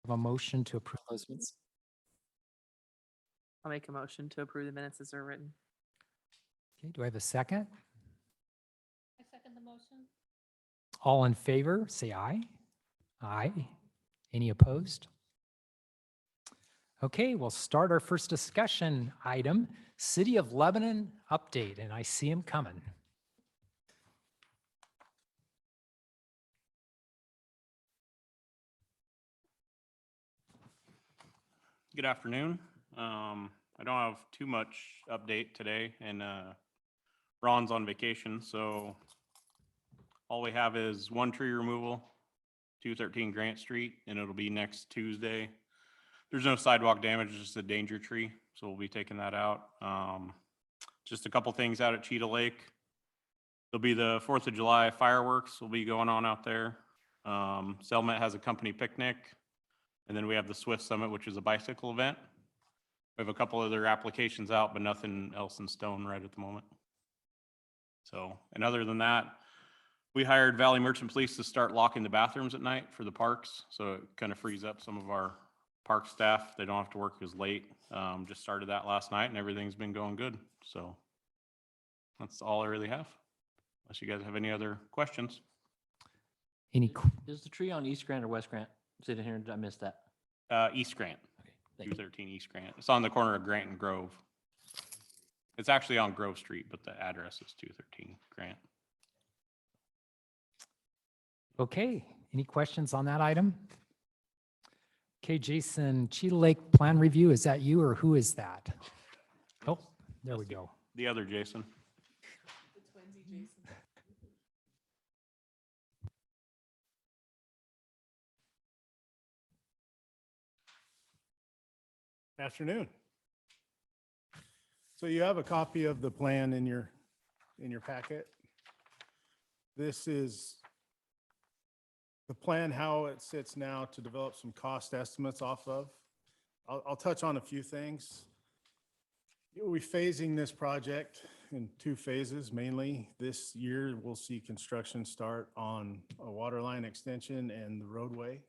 A motion to approve those minutes. I'll make a motion to approve the minutes as they're written. Okay, do I have a second? I second the motion. All in favor, say aye. Aye. Any opposed? Okay, we'll start our first discussion item, City of Lebanon update, and I see him coming. Good afternoon. I don't have too much update today, and Ron's on vacation, so all we have is one tree removal, 213 Grant Street, and it'll be next Tuesday. There's no sidewalk damage, it's just a danger tree, so we'll be taking that out. Just a couple things out at Cheetah Lake. There'll be the 4th of July fireworks will be going on out there. Selmet has a company picnic. And then we have the Swift Summit, which is a bicycle event. We have a couple other applications out, but nothing else in stone right at the moment. So, and other than that, we hired Valley Merchant Police to start locking the bathrooms at night for the parks. So it kind of frees up some of our park staff. They don't have to work as late. Just started that last night and everything's been going good. So that's all I really have. Unless you guys have any other questions. Is the tree on East Grant or West Grant? Sitting here, did I miss that? East Grant. Okay, thank you. 213 East Grant. It's on the corner of Grant and Grove. It's actually on Grove Street, but the address is 213 Grant. Okay, any questions on that item? Okay, Jason, Cheetah Lake Plan Review, is that you or who is that? Oh, there we go. The other Jason. The twinsy Jason. Afternoon. So you have a copy of the plan in your packet. This is the plan, how it sits now to develop some cost estimates off of. I'll touch on a few things. We're phasing this project in 2 phases mainly. This year, we'll see construction start on a water line extension and the roadway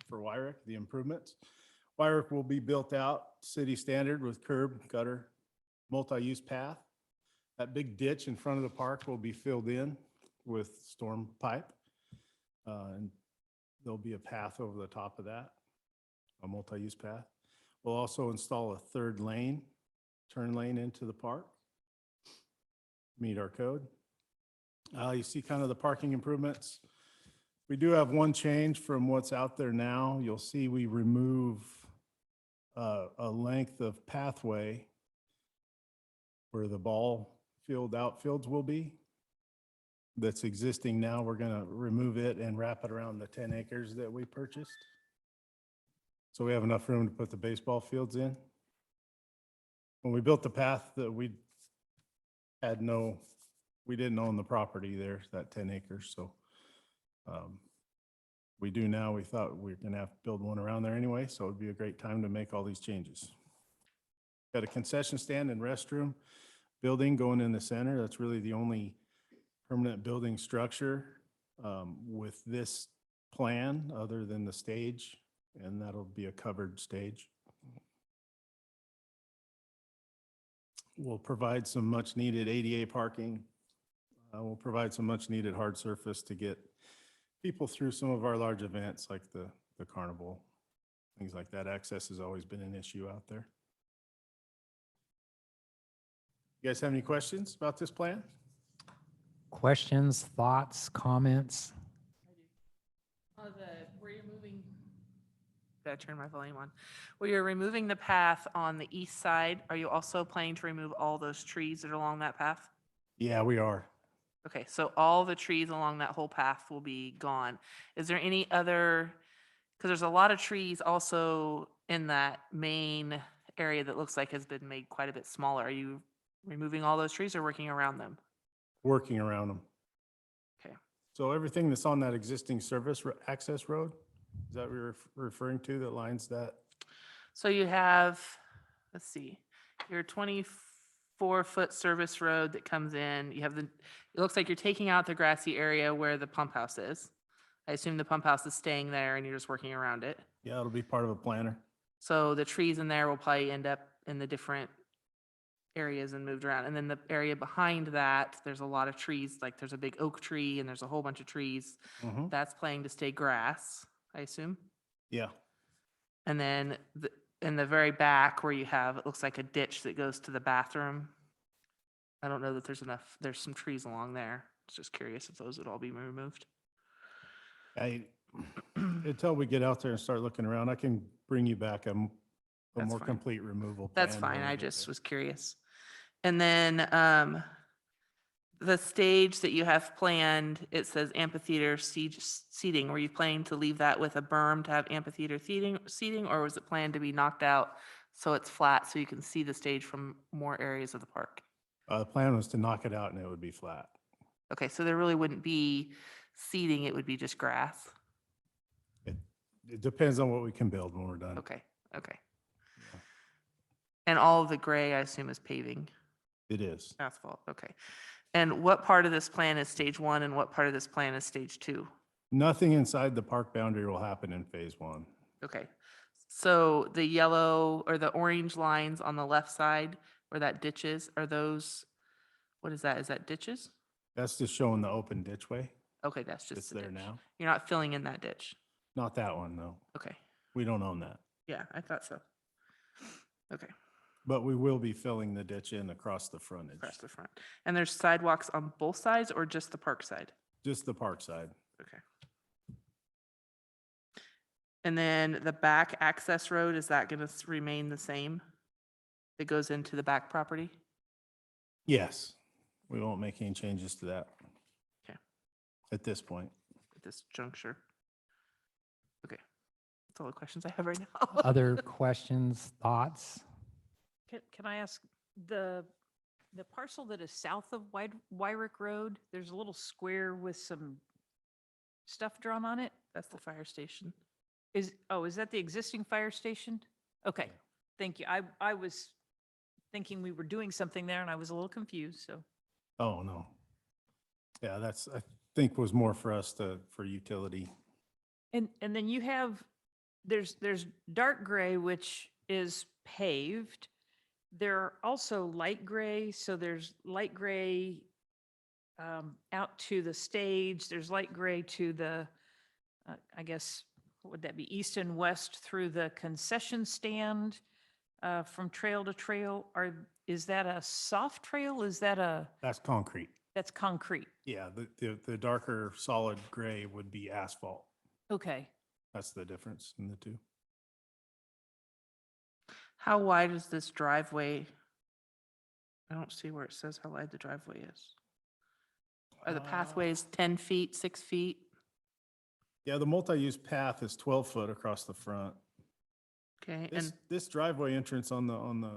for Wyrick, the improvements. Wyrick will be built out city standard with curb, gutter, multi-use path. That big ditch in front of the park will be filled in with storm pipe. And there'll be a path over the top of that, a multi-use path. We'll also install a 3rd lane, turn lane into the park, meet our code. You see kind of the parking improvements. We do have one change from what's out there now. You'll see we remove a length of pathway where the ball field outfields will be. That's existing now. We're going to remove it and wrap it around the 10 acres that we purchased. So we have enough room to put the baseball fields in. When we built the path, that we didn't own the property there, that 10 acres. So we do now. We thought we were going to have to build one around there anyway, so it'd be a great time to make all these changes. Got a concession stand and restroom building going in the center. That's really the only permanent building structure with this plan other than the stage, and that'll be a covered stage. We'll provide some much needed ADA parking. We'll provide some much needed hard surface to get people through some of our large events like the carnival, things like that. Access has always been an issue out there. You guys have any questions about this plan? Questions, thoughts, comments? Where you're moving. Gotta turn my volume on. Where you're removing the path on the east side, are you also planning to remove all those trees that are along that path? Yeah, we are. Okay, so all the trees along that whole path will be gone. Is there any other, because there's a lot of trees also in that main area that looks like has been made quite a bit smaller. Are you removing all those trees or working around them? Working around them. Okay. So everything that's on that existing access road, is that what you're referring to that lines that? So you have, let's see, your 24-foot service road that comes in. You have it looks like you're taking out the grassy area where the pump house is. I assume the pump house is staying there and you're just working around it. Yeah, it'll be part of a planner. So the trees in there will probably end up in the different areas and moved around. And then the area behind that, there's a lot of trees, like there's a big oak tree and there's a whole bunch of trees. Mhm. That's planning to stay grass, I assume. Yeah, And then in the very back where you have, it looks like a ditch that goes to the bathroom. I don't know that there's some trees along there. I was just curious if those would all be removed. until we get out there and start looking around, I can bring you back a That's more fine. complete removal. That's plan fine. when we I get just there. was curious. And then the stage that you have planned, it says amphitheater seating. Were you planning to leave that with a berm to have amphitheater seating, or was it planned to be knocked out so it's flat so you can see the stage from more areas of the park? The plan was to knock it out and it would be flat. Okay, so there really wouldn't be seating, it would be just grass? It depends on what we can build when we're done. Okay, okay. Yeah. And all of the gray, I assume, is paving, It is. asphalt, okay. And what part of this plan is stage 1 and what part of this plan is stage 2? Nothing inside the park boundary will happen in phase 1. Okay, so the yellow or the orange lines on the left side where that ditch is, are those, what is that? Is that ditches? That's just showing the open ditchway. Okay, that's just It's the there ditch. now. You're not filling in that ditch? Not that one, no. Okay, We don't own that. yeah, I thought so. Okay, But we will be filling the ditch in across the frontage, across the front. And there's sidewalks on both sides or just the park side? just the park side. Okay. And then the back access road, is that gonna remain the same? That goes into the back property? Yes, we won't make any changes to that. Okay. At this point. At this juncture? Okay, that's all the questions I have right now. Other questions, thoughts? Can I ask, the parcel that is south of Wyrick Road, there's a little square with some stuff drawn on it? That's the fire station. Is that the existing fire station? Okay, thank you. I was thinking we were doing something there and I was a little confused, so. Oh, no. Yeah, that's, I think was more for us for utility. And then you have, there's dark gray, which is paved. There are also light gray, so there's light gray out to the stage, there's light gray to the, I guess, what would that be, east and west through the concession stand from trail to trail? Is that a soft trail? Is that That's concrete. that's concrete? Yeah, the darker solid gray would be asphalt. Okay. That's the difference in the two. How wide is this driveway? I don't see where it says how wide the driveway is. Are the pathways 10 feet, 6 feet? Yeah, the multi-use path is 12 foot across the front. Okay, This, and this driveway entrance on the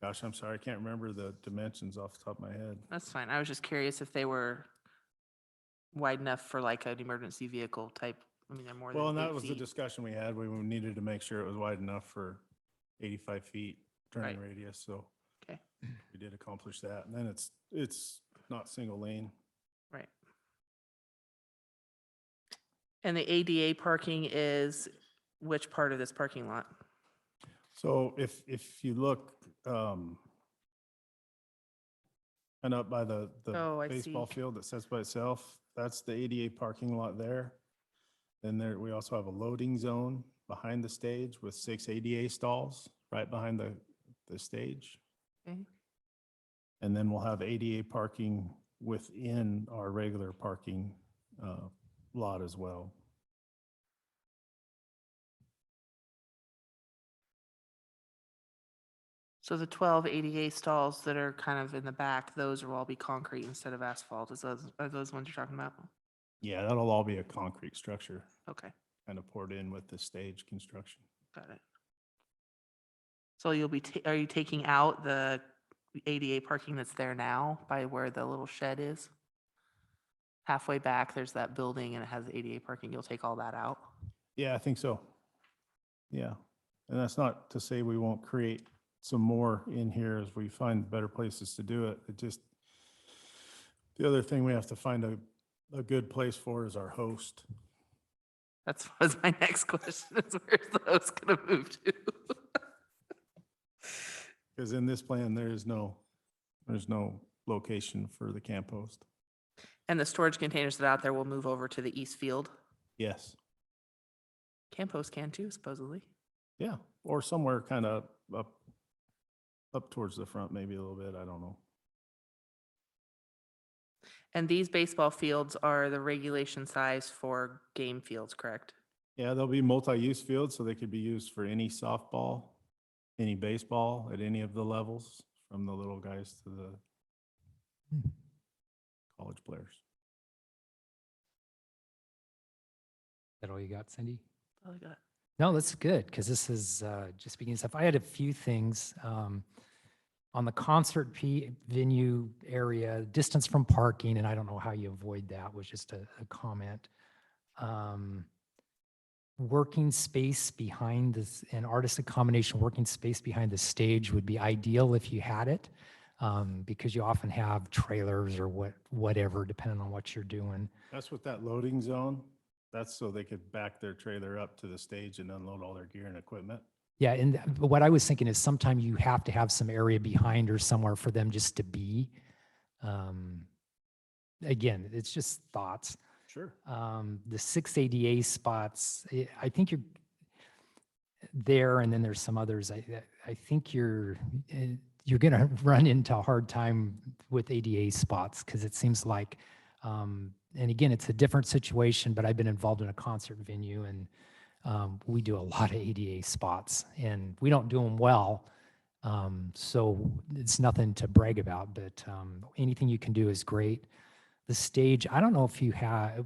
gosh, I'm sorry, I can't remember the dimensions off the top of my head. that's fine. I was just curious if they were wide enough for like an emergency vehicle type. I mean, they're more than Well, and that 8 was the feet. discussion we had. We needed to make sure it was wide enough for 85 feet turning Right. radius, so Okay, we did accomplish that. And then it's not single lane. right. And the ADA parking is which part of this parking lot? So if you look, and up by the Oh, I baseball see. field that sits by itself, that's the ADA parking lot there. Then there, we also have a loading zone behind the stage with 6 ADA stalls right behind the stage. Okay. And then we'll have ADA parking within our regular parking lot as well. So the 12 ADA stalls that are kind of in the back, those will all be concrete instead of asphalt. Are those ones you're talking about? Yeah, that'll all be a concrete structure, Okay, kind of poured in with the stage construction. got it. So you'll be, are you taking out the ADA parking that's there now by where the little shed is? Halfway back, there's that building and it has ADA parking. You'll take all that out? Yeah, I think so. Yeah, and that's not to say we won't create some more in here as we find better places to do it. It just, the other thing we have to find a good place for is our host. That's was my next question, is where's the host gonna move to? Because in this plan, there's no location for the camp host. And the storage containers that are out there will move over to the east field. Yes. Camp host can too, supposedly. Yeah, or somewhere kind of up towards the front, maybe a little bit, I don't know. And these baseball fields are the regulation size for game fields, correct? Yeah, they'll be multi-use fields, so they could be used for any softball, any baseball at any of the levels, from the little guys to the college players. That all you got, Cindy? Oh, I got. No, that's good, because this is just beginning stuff. I had a few things. On the concert venue area, distance from parking, and I don't know how you avoid that, was just a comment. Working space behind this, an artist accommodation working space behind the stage would be ideal if you had it, because you often have trailers or whatever, depending on what you're doing. That's what that loading zone, that's so they could back their trailer up to the stage and unload all their gear and equipment. Yeah, and what I was thinking is sometime you have to have some area behind or somewhere for them just to be. Again, it's just thoughts. Sure. The 6 ADA spots, I think you're there, and then there's some others. I think you're going to run into a hard time with ADA spots, because it seems like, and again, it's a different situation, but I've been involved in a concert venue, and we do a lot of ADA spots, and we don't do them well. So it's nothing to brag about, but anything you can do is great. The stage, I don't know if you have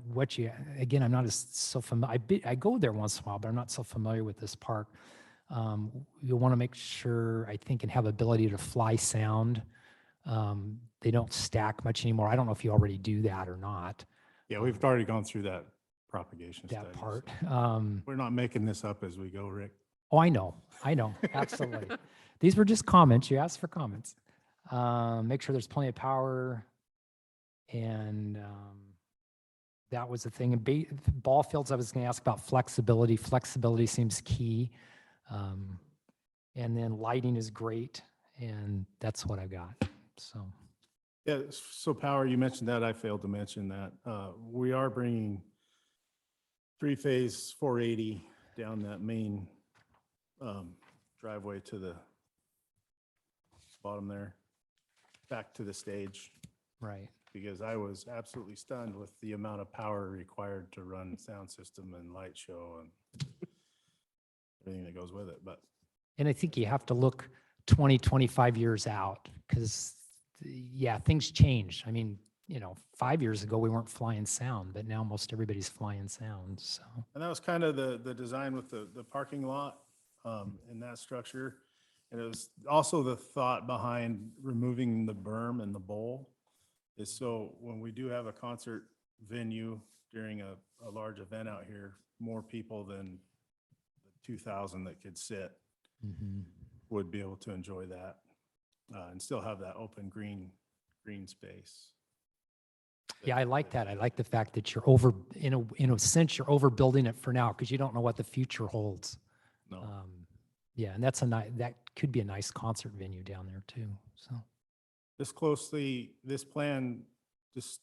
again, I'm not so familiar. I go there once in a while, but I'm not so familiar with this park. You'll want to make sure, I think, and have ability to fly sound. They don't stack much anymore. I don't know if you already do that or not, Yeah, we've already gone through that propagation study. that part. We're not making this up as we go, Rick. Oh, I know, absolutely. These were just comments. You asked for comments. Make sure there's plenty of power. And that was the thing. And ball fields, I was going to ask about flexibility. Flexibility seems key. And then lighting is great. And that's what I got. So, Yeah, so power, you mentioned that. I failed to mention that. We are bringing three-phase 480 down that main driveway to the bottom there, back to the stage, right. because I was absolutely stunned with the amount of power required to run sound system and light show and everything that goes with it. But And I think you have to look 20, 25 years out, because, yeah, things change. I mean, 5 years ago, we weren't flying sound, but now most everybody's flying sound. So, and that was kind of the design with the parking lot in that structure. And it was also the thought behind removing the berm and the bowl is so when we do have a concert venue during a large event out here, more people than the 2,000 that could sit would be able to enjoy that and still have that open green space. yeah, I like that. I like the fact that you're in a sense, you're overbuilding it for now, because you don't know what the future holds. No. Yeah, and that could be a nice concert venue down there too. So, This plan just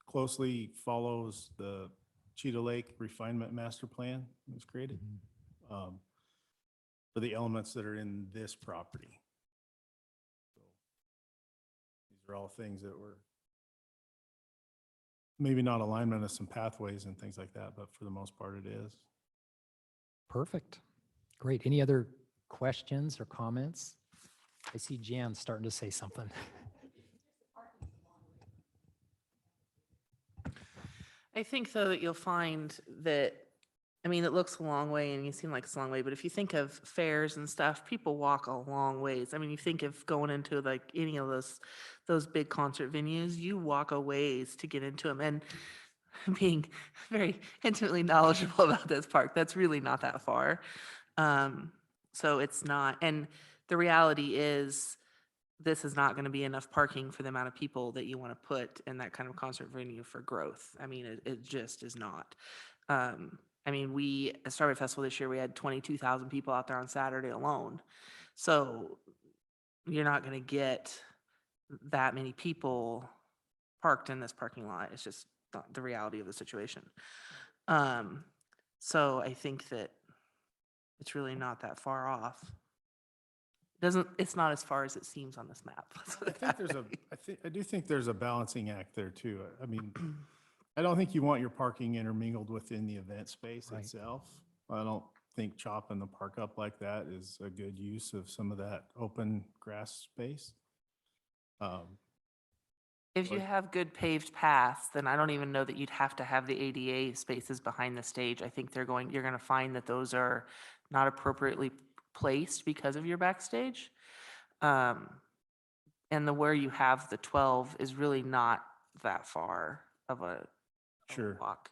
closely follows the Cheetah Lake Refinement Master Plan that was created for the elements that are in this property. So these are all things that were maybe not alignment of some pathways and things like that, but for the most part it is. perfect. Great. Any other questions or comments? I see Jan starting to say something. I think though that you'll find that, I mean, it looks a long way and you seem like it's a long way, but if you think of fairs and stuff, people walk a long ways. I mean, you think of going into like any of those big concert venues, you walk a ways to get into them. And being very intimately knowledgeable about this park, that's really not that far. So it's not, and the reality is this is not going to be enough parking for the amount of people that you want to put in that kind of concert venue for growth. I mean, it just is not. I mean, we, at Strawberry Festival this year, we had 22,000 people out there on Saturday alone. So you're not going to get that many people parked in this parking lot. It's just not the reality of the situation. So I think that it's really not that far off. It's not as far as it seems on this map. Let's put I it think that there's a, way. I do think there's a balancing act there too. I mean, I don't think you want your parking intermingled within the event space Right. itself. I don't think chopping the park up like that is a good use of some of that open grass space. If you Like- have good paved paths, then I don't even know that you'd have to have the ADA spaces behind the stage. I think you're going to find that those are not appropriately placed because of your backstage. And where you have the 12 is really not that far of a Sure. walk.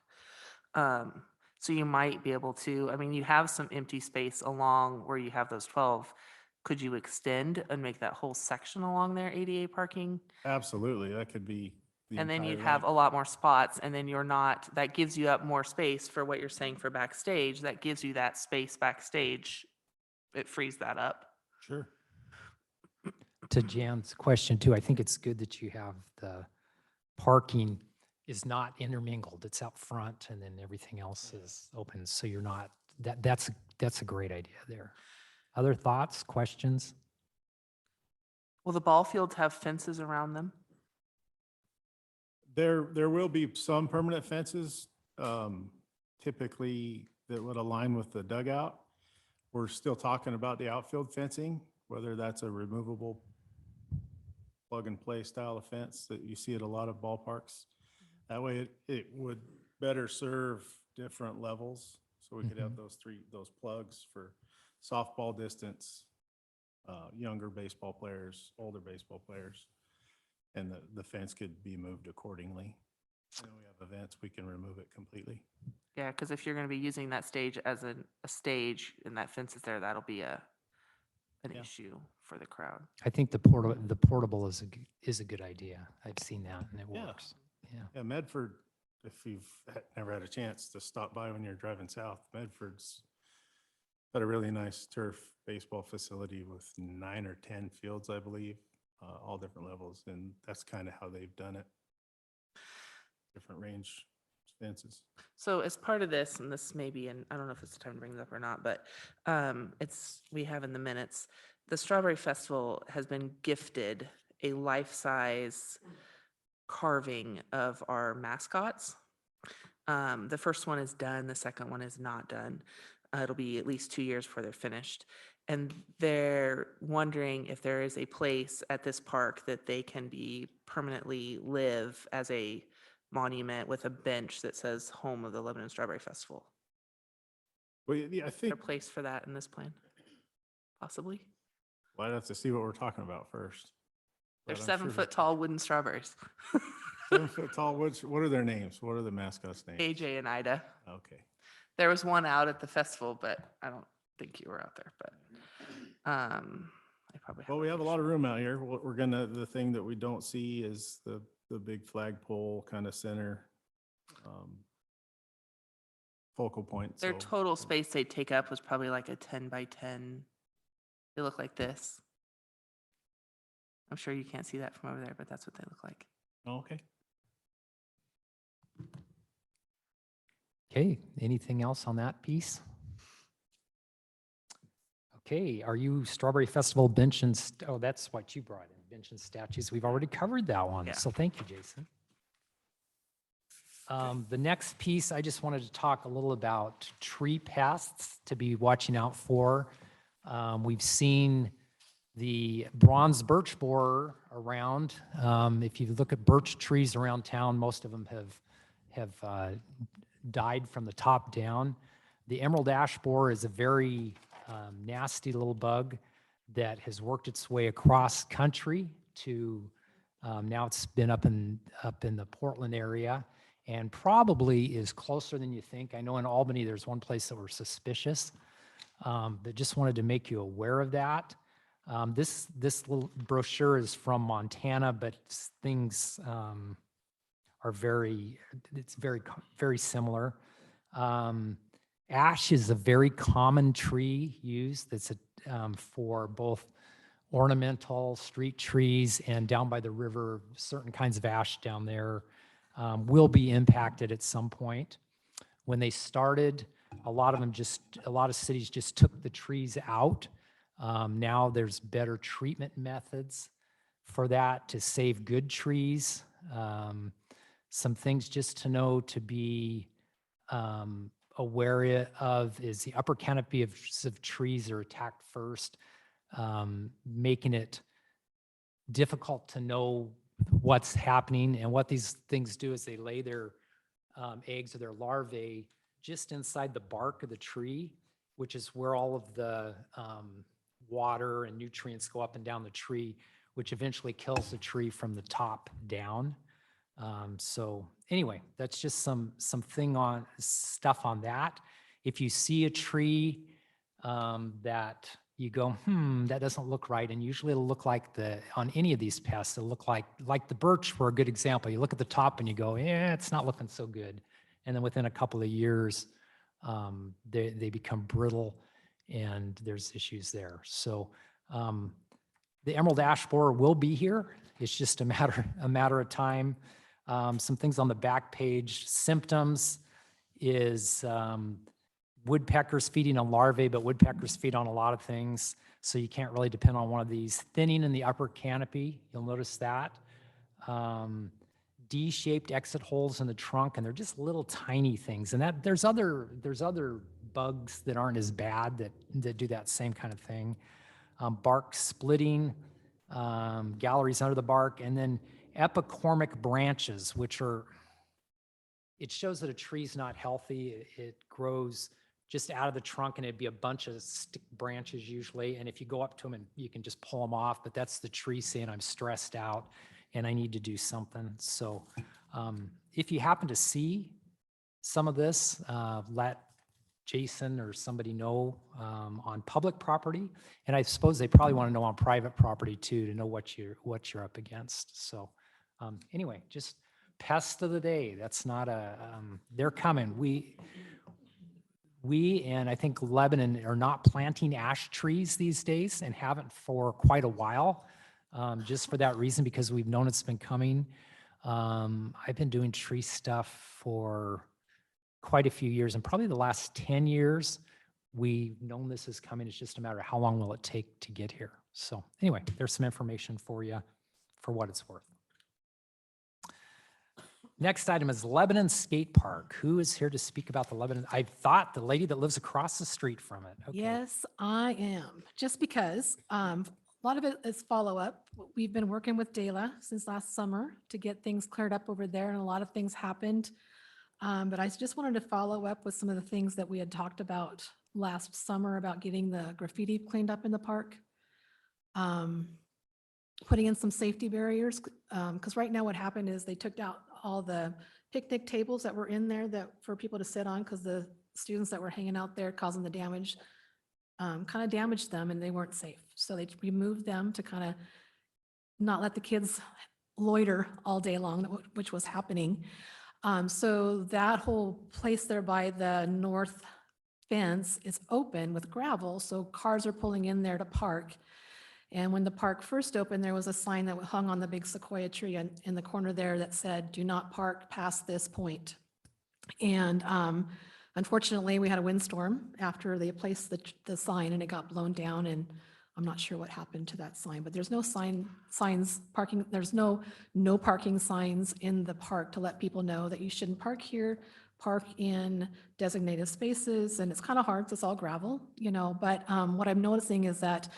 So you might be able to, I mean, you have some empty space along where you have those 12. Could you extend and make that whole section along there ADA parking? Absolutely. That could be the And then you'd entire have a length. lot more spots, and then you're not, that gives you up more space for what you're saying for backstage. That gives you that space backstage. It frees that up. Sure. To Jan's question too, I think it's good that you have the parking is not intermingled. It's out front and then everything else is open. So you're not, that's a great idea there. Other thoughts, questions? Will the ball fields have fences around them? There will be some permanent fences, typically that would align with the dugout. We're still talking about the outfield fencing, whether that's a removable plug and play style of fence that you see at a lot of ballparks. That way it would better serve different levels. So we could have those plugs for softball distance, younger baseball players, older baseball players. And the fence could be moved accordingly. And we have events, we can remove it completely. Yeah, because if you're going to be using that stage as a stage and that fence is there, that'll be an Yeah. issue for the crowd. I think the portable is a good idea. I've seen that and it Yeah. works. Yeah. Yeah, Medford, if you've never had a chance to stop by when you're driving south, Medford's got a really nice turf baseball facility with 9 or 10 fields, I believe, all different levels. And that's kind of how they've done it. Different range fences. So as part of this, and this may be, and I don't know if it's the time to bring this up or not, but we have in the minutes, the Strawberry Festival has been gifted a life-size carving of our mascots. The first one is done, the second one is not done. It'll be at least 2 years before they're finished. And they're wondering if there is a place at this park that they can be permanently live as a monument with a bench that says home of the Lebanon Strawberry Festival. Well, yeah, I Is there think a place for that in this plan? Possibly. well, I'd have to see what we're talking about first. They're But I'm 7 sure foot tall wooden strawberries. 7 foot tall, what are their names? What are the mascots' names? AJ and Ida. Okay. There was one out at the festival, but I don't think you were out there, but I probably Well, we have a lot of room out here. We're gonna, the thing that we don't see is the big flagpole kind of center focal point. Their So, total space they take up was probably like a 10 by 10. They look like this. I'm sure you can't see that from over there, but that's what they look like. okay. Okay, anything else on that piece? Okay, are you Strawberry Festival bench and, oh, that's what you brought in, bench and statues. We've already covered that one, Yeah. so thank you, Jason. The next piece, I just wanted to talk a little about tree pests to be watching out for. We've seen the bronze birch borer around. If you look at birch trees around town, most of them have died from the top down. The emerald ash borer is a very nasty little bug that has worked its way across country to now it's been up in the Portland area and probably is closer than you think. I know in Albany there's one place that we're suspicious, but just wanted to make you aware of that. This little brochure is from Montana, but things are very similar. Ash is a very common tree used that's for both ornamental street trees, and down by the river, certain kinds of ash down there will be impacted at some point. When they started, a lot of cities just took the trees out. Now there's better treatment methods for that to save good trees. Some things just to know to be aware of is the upper canopy of trees are attacked first, making it difficult to know what's happening. And what these things do is they lay their eggs or their larvae just inside the bark of the tree, which is where all of the water and nutrients go up and down the tree, which eventually kills the tree from the top down. So anyway, that's just some stuff on that. If you see a tree that you go, that doesn't look right, and usually it'll look like on any of these pests, it'll look like the birch were a good example. You look at the top and you go, yeah, it's not looking so good. And then within a couple of years, they become brittle and there's issues there. So the emerald ash borer will be here. It's just a matter of time. Some things on the back page, symptoms is woodpeckers feeding on larvae, but woodpeckers feed on a lot of things, so you can't really depend on one of these. Thinning in the upper canopy, you'll notice that. D-shaped exit holes in the trunk, and they're just little tiny things. And that there's other bugs that aren't as bad that do that same kind of thing. Bark splitting, galleries under the bark, and then epicormic branches, which are, it shows that a tree's not healthy. It grows just out of the trunk, and it'd be a bunch of stick branches usually. And if you go up to them, and you can just pull them off, but that's the tree saying, I'm stressed out and I need to do something. So if you happen to see some of this, let Jason or somebody know on public property. And I suppose they probably want to know on private property too, to know what you're up against. So anyway, just pest of the day. That's not they're coming. We and I think Lebanon are not planting ash trees these days, and haven't for quite a while, just for that reason, because we've known it's been coming. I've been doing tree stuff for quite a few years, and probably the last 10 years, we've known this is coming. It's just a matter of how long will it take to get here. So anyway, there's some information for you for what it's worth. Next item is Lebanon Skate Park. Who is here to speak about the Lebanon? I thought the lady that lives across the street from it. Okay. Yes, I am. Just because a lot of it is follow-up. We've been working with Dela since last summer to get things cleared up over there, and a lot of things happened. But I just wanted to follow up with some of the things that we had talked about last summer about getting the graffiti cleaned up in the park. Putting in some safety barriers, because right now what happened is they took out all the picnic tables that were in there that for people to sit on, because the students that were hanging out there causing the damage kind of damaged them, and they weren't safe. So they removed them to kind of not let the kids loiter all day long, which was happening. So that whole place there by the north fence is open with gravel, so cars are pulling in there to park. And when the park first opened, there was a sign that hung on the big sequoia tree in the corner there that said, do not park past this point. And unfortunately, we had a windstorm after they placed the sign, and it got blown down, and I'm not sure what happened to that sign, but there's no signs parking. There's no parking signs in the park to let people know that you shouldn't park here, park in designated spaces. And it's kind of hard because it's all gravel, but what I'm noticing is that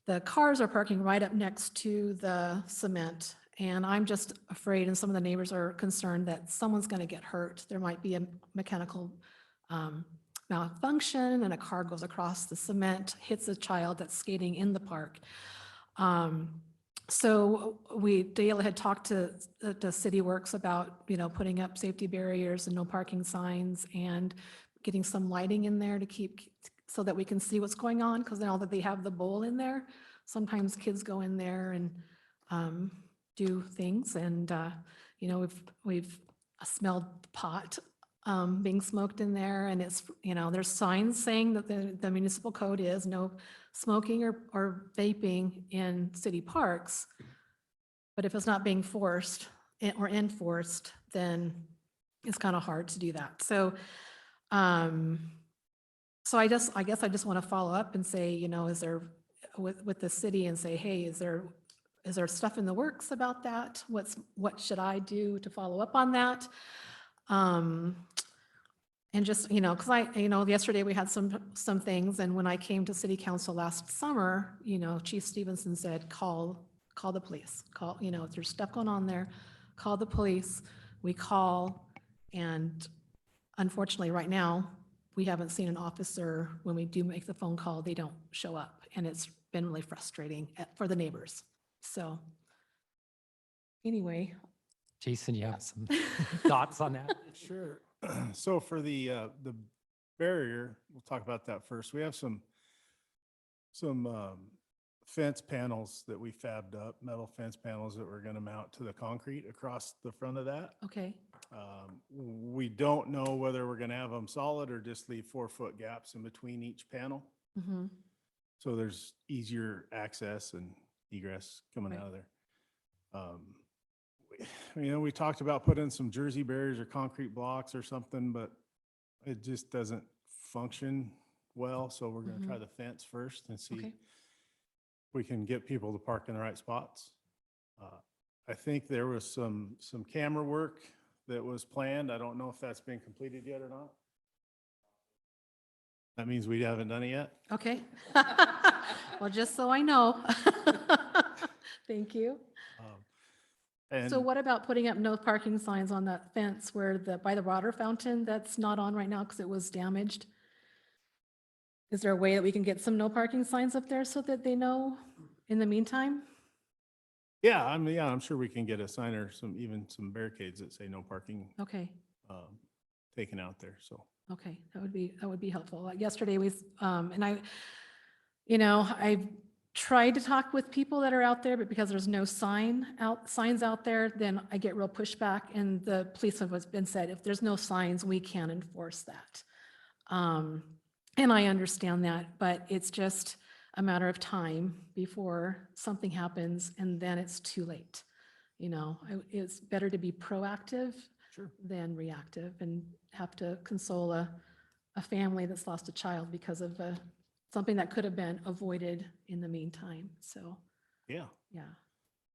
the cars are parking right up next to the cement, and I'm just afraid, and some of the neighbors are concerned, that someone's going to get hurt. There might be a mechanical malfunction, and a car goes across the cement, hits a child that's skating in the park. So Dale had talked to the City Works about, putting up safety barriers and no parking signs, and getting some lighting in there to keep, so that we can see what's going on, because now that they have the bowl in there, sometimes kids go in there and do things, and we've smelled pot being smoked in there, and it's, there's signs saying that the municipal code is no smoking or vaping in city parks. But if it's not being forced or enforced, then it's kind of hard to do that. So, so I guess I just want to follow up and say, is there, with the city, and say, hey, is there stuff in the works about that? What should I do to follow up on that? And just, because yesterday we had some things, and when I came to city council last summer, Chief Stevenson said, call the police, if there's stuff going on there, call the police. We call, and unfortunately, right now, we haven't seen an officer. When we do make the phone call, they don't show up, and it's been really frustrating for the neighbors. So anyway. Jason, you have some thoughts on that? Sure. So for the barrier, we'll talk about that first. We have some fence panels that we fabbed up, metal fence panels that we're going to mount to the concrete across the front of that. Okay, We don't know whether we're going to have them solid or just leave 4-foot gaps in between each panel. mm-hmm. So there's easier access and egress coming Right. out of there. We talked about putting some Jersey barriers or concrete blocks or something, but it just doesn't function well. So we're going to try the fence first and see Okay. if we can get people to park in the right spots. I think there was some camera work that was planned. I don't know if that's been completed yet or not. That means we haven't done it yet. Okay. Well, just so I know. Thank you. And So what about putting up no parking signs on that fence where by the water fountain that's not on right now because it was damaged? Is there a way that we can get some no parking signs up there so that they know in the meantime? yeah, I'm sure we can get a sign or even some barricades that say no parking Okay, taken out there. So okay, that would be helpful. Yesterday and I tried to talk with people that are out there, but because there's no signs out there, then I get real pushback, and the police have been said, if there's no signs, we can't enforce that. And I understand that, but it's just a matter of time before something happens, and then it's too late. It's better to be proactive than reactive and have to console a family that's lost a child because of something that could have been avoided in the meantime. So, yeah.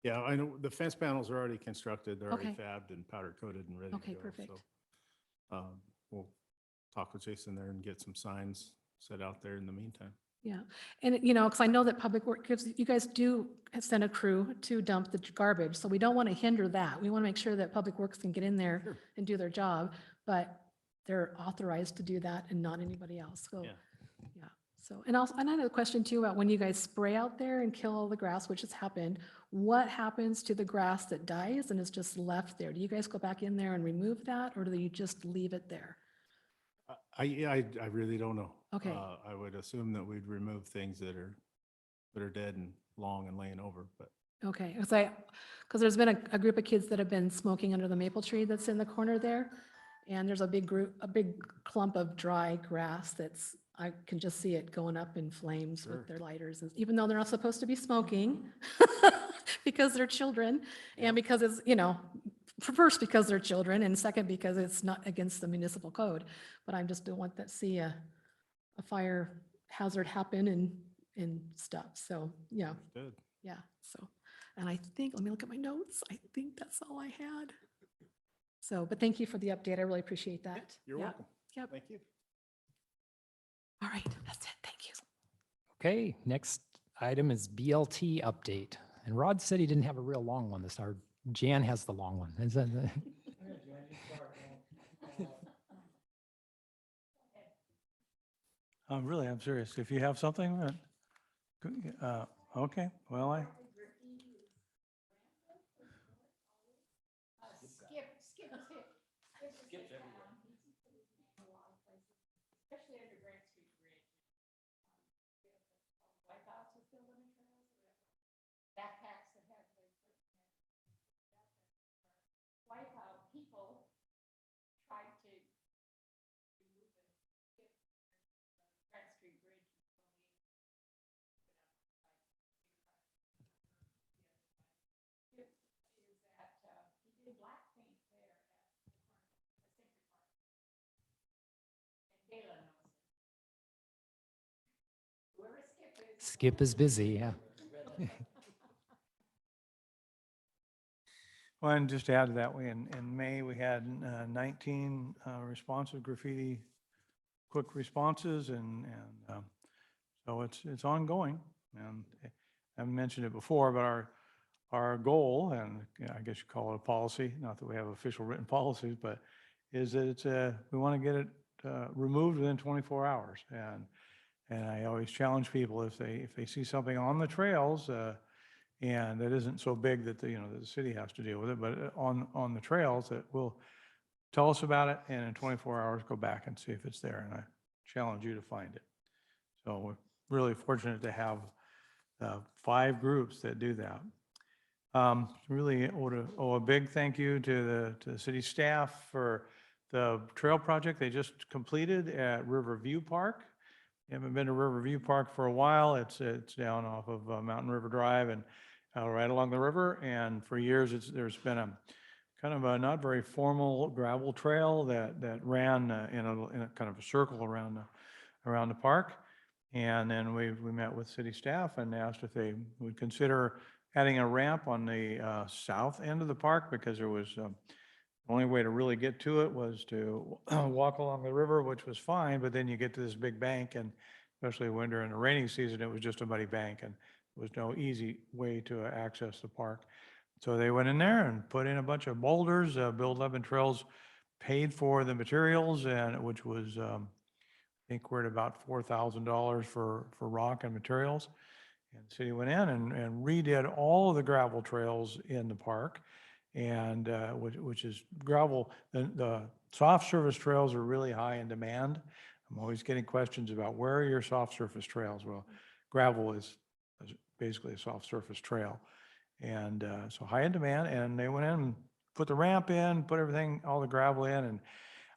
yeah. I know the fence panels are already constructed. They're already Okay. fabbed and powder coated and ready to Okay, go. perfect. So, we'll talk with Jason there and get some signs set out there in the meantime. Yeah. And, because I know that Public Works, you guys do send a crew to dump the garbage. So we don't want to hinder that. We want to make sure that Public Works can get in there and do their job, but they're authorized to do that and not anybody else. So, Yeah. yeah. So, and also, and I had a question too about when you guys spray out there and kill all the grass, which has happened, what happens to the grass that dies and is just left there? Do you guys go back in there and remove that, or do you just leave it there? I really don't know. Okay. I would assume that we'd remove things that are dead and long and laying over, but Okay, because there's been a group of kids that have been smoking under the maple tree that's in the corner there. And there's a big clump of dry grass I can just see it going up in flames Sure. with their lighters, even though they're not supposed to be smoking because they're children, and because it's, first because they're children, and second because it's not against the municipal code. But I just don't want to see a fire hazard happen and stuff. So, yeah. good. Yeah, so, and I think, let me look at my notes. I think that's all I had. So, but thank you for the update. I really appreciate that. You're Yeah. welcome. Yep. Thank you. All right, that's it. Thank you. Okay, next item is BLT update. And Rod said he didn't have a real long one this hour. Jan has the long one. Is that the- Really, I'm serious. If you have something, okay, well, Backpacks that have like wipe out people tried to Skip is busy, yeah. Well, and just to add to that, in May, we had 19 responsive graffiti, quick responses, and so it's ongoing. And I mentioned it before, but our goal, and I guess you call it a policy, not that we have official written policies, but is that it's we want to get it removed within 24 hours. And I always challenge people, if they see something on the trails, and that isn't so big that the city has to deal with it, but on the trails, that will tell us about it, and in 24 hours, go back and see if it's there. And I challenge you to find it. So we're really fortunate to have 5 groups that do that. Really owe a big thank you to the city staff for the trail project they just completed at Riverview Park. You haven't been to Riverview Park for a while. It's down off of Mountain River Drive and right along the river. And for years, there's been a kind of a not very formal gravel trail that ran in a kind of a circle around the park. And then we met with city staff and asked if they would consider adding a ramp on the south end of the park, because there was the only way to really get to it was to walk along the river, which was fine, but then you get to this big bank, and especially winter and the rainy season, it was just a muddy bank, and there was no easy way to access the park. So they went in there and put in a bunch of boulders. Build 11 Trails paid for the materials, and which was, I think we're at about $4,000 for rock and materials. And the city went in and redid all of the gravel trails in the park, and which is gravel. The soft surface trails are really high in demand. I'm always getting questions about where are your soft surface trails? Well, gravel is basically a soft surface trail. And so high in demand, and they went in and put the ramp in, put everything, all the gravel in, and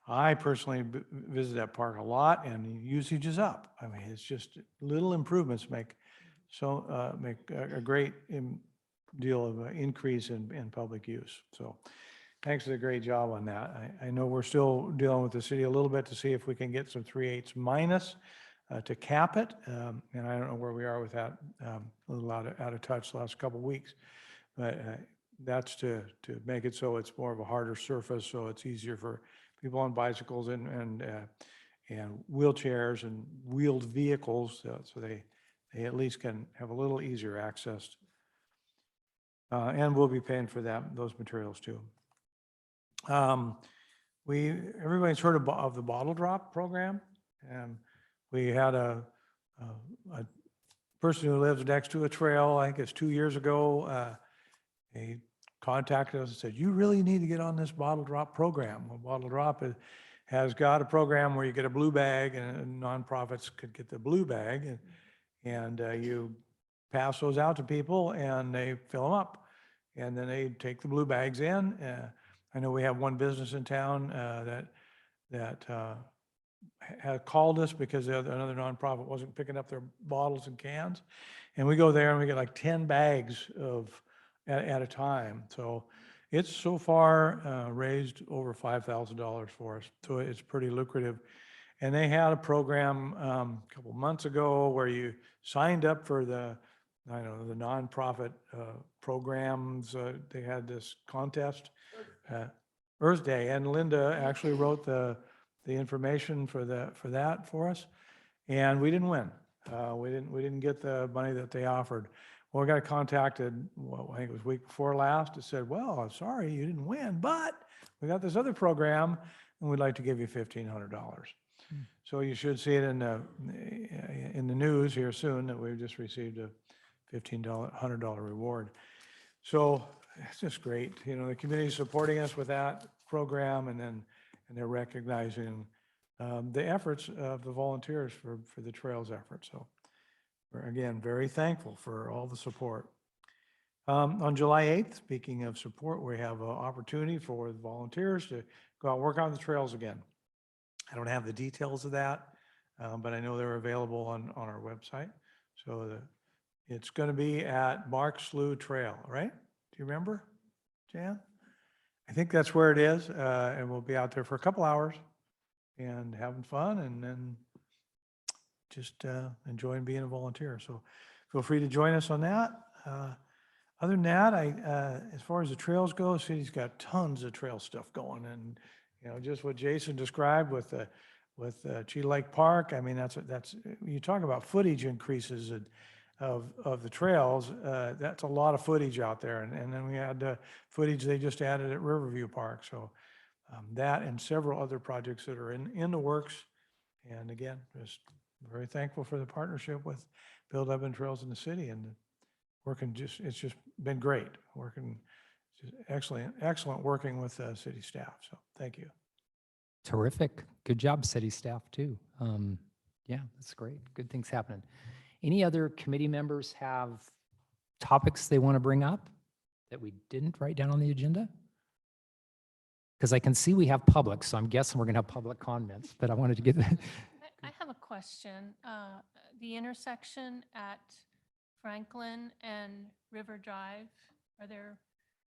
I personally visit that park a lot, and usage is up. I mean, it's just little improvements make a great deal of increase in public use. So thanks for the great job on that. I know we're still dealing with the city a little bit to see if we can get some 3/8 minus to cap it. And I don't know where we are with that. A little out of touch the last couple of weeks. But that's to make it so it's more of a harder surface, so it's easier for people on bicycles and wheelchairs and wheeled vehicles, so they at least can have a little easier access. And we'll be paying for those materials too. Everybody's heard of the bottle drop program. We had a person who lives next to a trail, I think it's 2 years ago, they contacted us and said, you really need to get on this bottle drop program. Well, bottle drop has got a program where you get a blue bag, and nonprofits could get the blue bag, and you pass those out to people and they fill them up, and then they take the blue bags in. I know we have one business in town that had called us because another nonprofit wasn't picking up their bottles and cans, and we go there and we get like 10 bags at a time. So it's so far raised over $5,000 for us. So it's pretty lucrative. And they had a program a couple months ago where you signed up for the nonprofit programs. They had this contest, Earth Day, and Linda actually wrote the information for that for us, and we didn't win. We didn't get the money that they offered. Well, we got contacted, I think it was week before last. It said, well, I'm sorry you didn't win, but we got this other program and we'd like to give you $1,500. So you should see it in the news here soon that we've just received a $1,500 reward. So it's just great. The community's supporting us with that program, and they're recognizing the efforts of the volunteers for the trails effort. So we're, again, very thankful for all the support. On July 8th, speaking of support, we have an opportunity for the volunteers to go out and work on the trails again. I don't have the details of that, but I know they're available on our website. So it's going to be at Mark Slough Trail, right? Do you remember, Jan? I think that's where it is, and we'll be out there for a couple hours and having fun, and then just enjoying being a volunteer. So feel free to join us on that. Other than that, as far as the trails go, the city's got tons of trail stuff going, and just what Jason described with Cheetah Lake Park. I mean, that's you talk about footage increases of the trails. That's a lot of footage out there, and then we had the footage they just added at Riverview Park. So that and several other projects that are in the works. And again, just very thankful for the partnership with Build Lebanon Trails in the city, and it's just been great working, just excellent working with city staff. So thank you. Terrific. Good job, city staff, too. Yeah, that's great. Good things happening. Any other committee members have topics they want to bring up that we didn't write down on the agenda? Because I can see we have public, so I'm guessing we're going to have public comments, but I wanted to get I have a question. The intersection at Franklin and River Drive, are there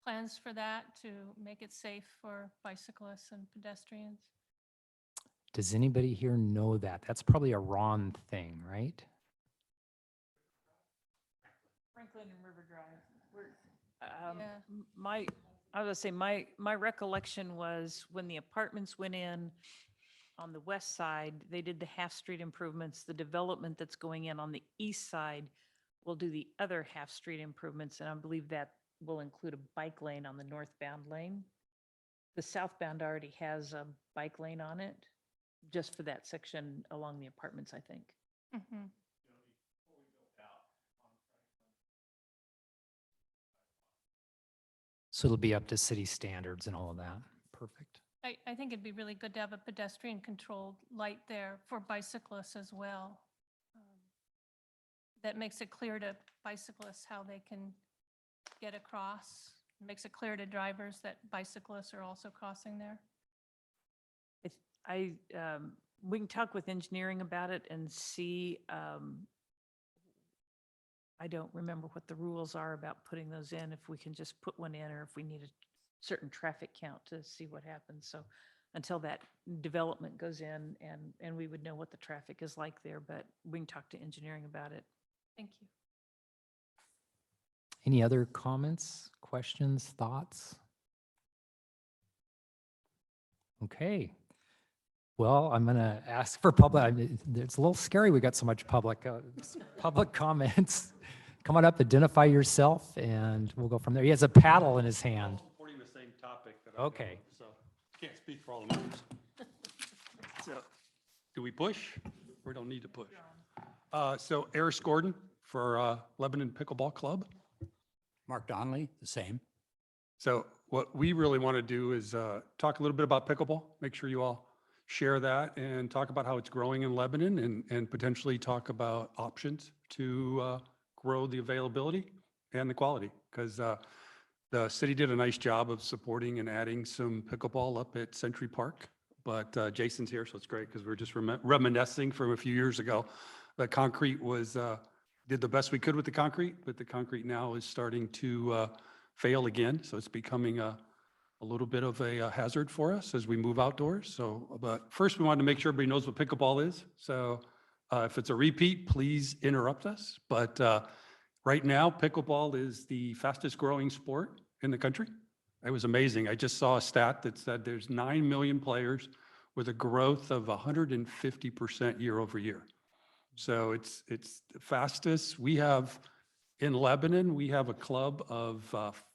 plans for that to make it safe for bicyclists and pedestrians? Does anybody here know that? That's probably a Ron thing, right? Franklin and River Drive. Yeah. I was gonna say, my recollection was when the apartments went in on the west side, they did the half-street improvements. The development that's going in on the east side will do the other half-street improvements, and I believe that will include a bike lane on the northbound lane. The southbound already has a bike lane on it, just for that section along the apartments, I think. Mm-hmm. So it'll be up to city standards and all of that. Perfect. I think it'd be really good to have a pedestrian-controlled light there for bicyclists as well. That makes it clear to bicyclists how they can get across. Makes it clear to drivers that bicyclists are also crossing there. We can talk with engineering about it and see, I don't remember what the rules are about putting those in, if we can just put one in or if we need a certain traffic count to see what happens. So until that development goes in and we would know what the traffic is like there, but we can talk to engineering about it. Thank you. Any other comments, questions, thoughts? Okay. Well, I'm going to ask for it's a little scary we got so much public comments. Come on up, identify yourself, and we'll go from there. He has a paddle in his hand. Supporting the same topic that Okay. So can't speak for all the members. So, do we push or don't need to push? So Eris Gordon for Lebanon Pickleball Club. Mark Donnelly, the same. So what we really want to do is talk a little bit about pickleball, make sure you all share that and talk about how it's growing in Lebanon and potentially talk about options to grow the availability and the quality. Because the city did a nice job of supporting and adding some pickleball up at Century Park. But Jason's here, so it's great because we're just reminiscing from a few years ago. The concrete did the best we could with the concrete, but the concrete now is starting to fail again. So it's becoming a little bit of a hazard for us as we move outdoors. So, but first we wanted to make sure everybody knows what pickleball is. So if it's a repeat, please interrupt us. But right now, pickleball is the fastest growing sport in the country. It was amazing. I just saw a stat that said there's 9 million players with a growth of 150% year over year. So it's the fastest. We have in Lebanon, we have a club of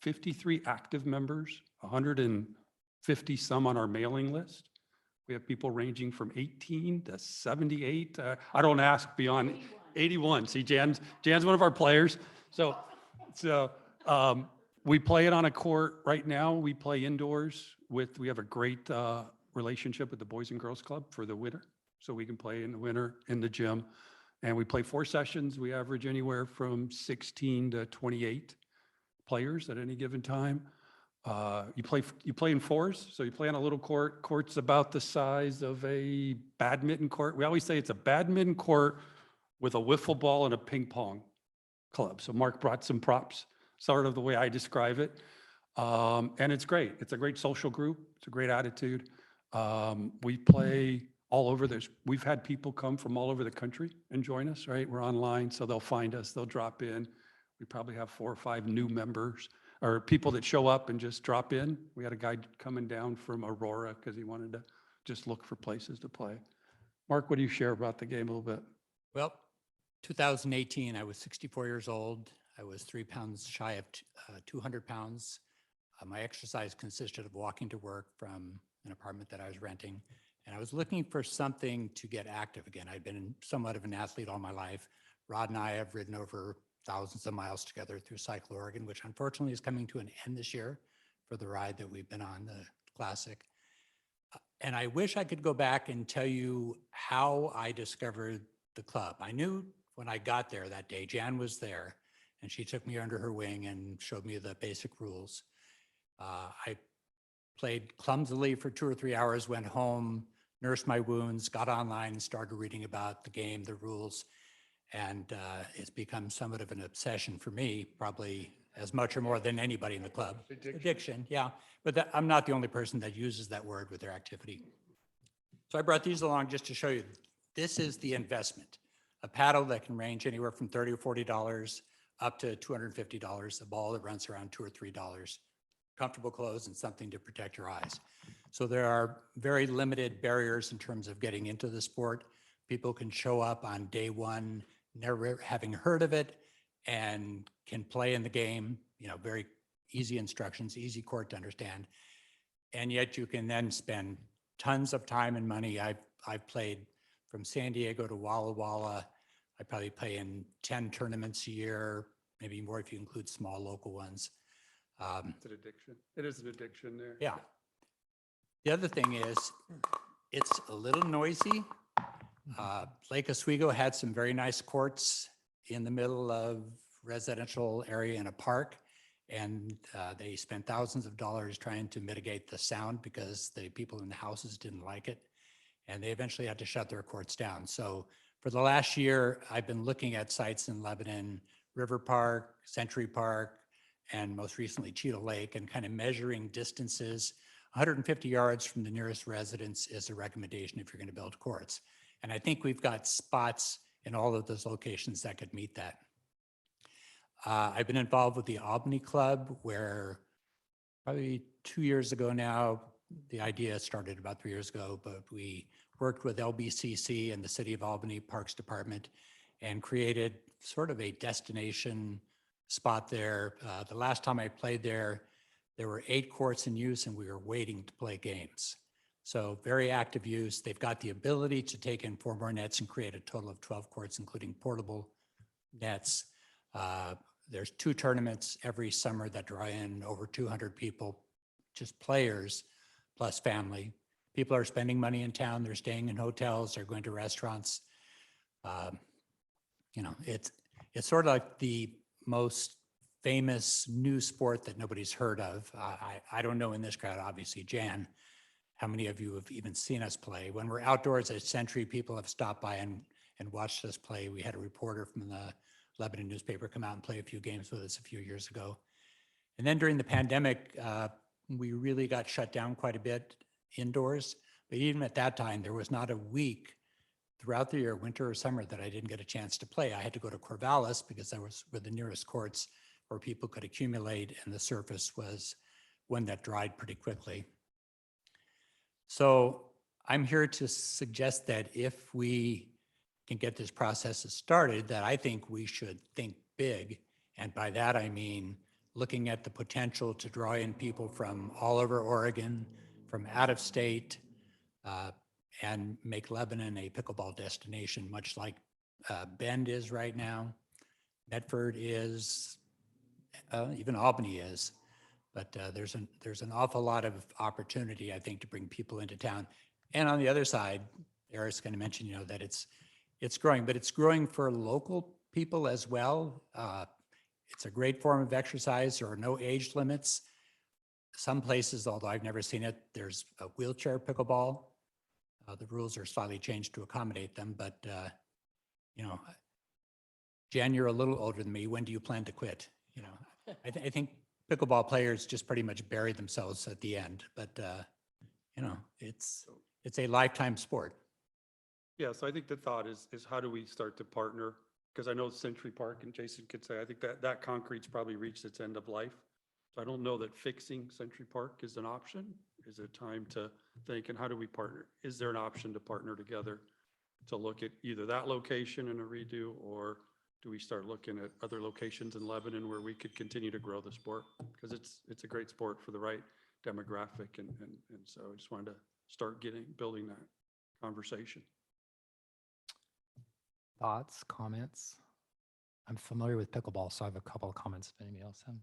53 active members, 150 some on our mailing list. We have people ranging from 18 to 78. I don't ask beyond 81. See, Jan's one of our players. So we play it on a court right now. We play indoors we have a great relationship with the Boys and Girls Club for the winter. So we can play in the winter in the gym. And we play 4 sessions. We average anywhere from 16 to 28 players at any given time. You play in 4s, so you play on a little court. Court's about the size of a badminton court. We always say it's a badminton court with a wiffle ball and a ping pong club. So Mark brought some props, sort of the way I describe it. And it's great. It's a great social group. It's a great attitude. We play all over. We've had people come from all over the country and join us, right? We're online, so they'll find us, they'll drop in. We probably have 4 or 5 new members or people that show up and just drop in. We had a guy coming down from Aurora because he wanted to just look for places to play. Mark, what do you share about the game a little bit? Well, 2018, I was 64 years old. I was 3 pounds shy of 200 pounds. My exercise consisted of walking to work from an apartment that I was renting. And I was looking for something to get active again. I'd been somewhat of an athlete all my life. Rod and I have ridden over thousands of miles together through Cycle Oregon, which unfortunately is coming to an end this year for the ride that we've been on, the Classic. And I wish I could go back and tell you how I discovered the club. I knew when I got there that day, Jan was there, and she took me under her wing and showed me the basic rules. I played clumsily for 2 or 3 hours, went home, nursed my wounds, got online and started reading about the game, the rules. And it's become somewhat of an obsession for me, probably as much or more than anybody in the club. Addiction, yeah. But I'm not the only person that uses that word with their activity. So I brought these along just to show you, this is the investment. A paddle that can range anywhere from $30 or $40 up to $250, a ball that runs around $2 or $3, comfortable clothes and something to protect your eyes. So there are very limited barriers in terms of getting into the sport. People can show up on day one, never having heard of it, and can play in the game, very easy instructions, easy court to understand. And yet you can then spend tons of time and money. I've played from San Diego to Walla Walla. I probably play in 10 tournaments a year, maybe more if you include small local ones. It's an addiction. It is an addiction there. Yeah. The other thing is, it's a little noisy. Lake Oswego had some very nice courts in the middle of residential area in a park, and they spent thousands of dollars trying to mitigate the sound because the people in the houses didn't like it, and they eventually had to shut their courts down. So for the last year, I've been looking at sites in Lebanon, River Park, Century Park, and most recently Cheetah Lake, and kind of measuring distances. 150 yards from the nearest residence is a recommendation if you're going to build courts. And I think we've got spots in all of those locations that could meet that. I've been involved with the Albany Club, where probably 2 years ago now, the idea started about 3 years ago, but we worked with LBCC and the City of Albany Parks Department and created sort of a destination spot there. The last time I played there, there were 8 courts in use and we were waiting to play games. So very active use. They've got the ability to take in 4 more nets and create a total of 12 courts, including portable nets. There's 2 tournaments every summer that draw in over 200 people, just players plus family. People are spending money in town. They're staying in hotels. They're going to restaurants. It's sort of like the most famous new sport that nobody's heard of. I don't know in this crowd, obviously, Jan, how many of you have even seen us play? When we're outdoors at Century, people have stopped by and watched us play. We had a reporter from the Lebanon newspaper come out and play a few games with us a few years ago. And then during the pandemic, we really got shut down quite a bit indoors. But even at that time, there was not a week throughout the year, winter or summer, that I didn't get a chance to play. I had to go to Corvallis because that was where the nearest courts where people could accumulate, and the surface was one that dried pretty quickly. So I'm here to suggest that if we can get this process started, that I think we should think big. And by that, I mean looking at the potential to draw in people from all over Oregon, from out of state, and make Lebanon a pickleball destination, much like Bend is right now, Medford is, even Albany is. But there's an awful lot of opportunity, I think, to bring people into town. And on the other side, Eric's going to mention, that it's growing, but it's growing for local people as well. It's a great form of exercise. There are no age limits. Some places, although I've never seen it, there's a wheelchair pickleball. The rules are slightly changed to accommodate them, but Jan, you're a little older than me. When do you plan to quit? I think pickleball players just pretty much bury themselves at the end, but it's a lifetime sport. Yeah, so I think the thought is how do we start to partner? Because I know Century Park, and Jason could say, I think that concrete's probably reached its end of life. So I don't know that fixing Century Park is an option. Is it time to think, and how do we partner? Is there an option to partner together to look at either that location in a redo, or do we start looking at other locations in Lebanon where we could continue to grow the sport? Because it's a great sport for the right demographic, and so I just wanted to start building that conversation. Thoughts, comments? I'm familiar with pickleball, so I have a couple of comments if anybody else have.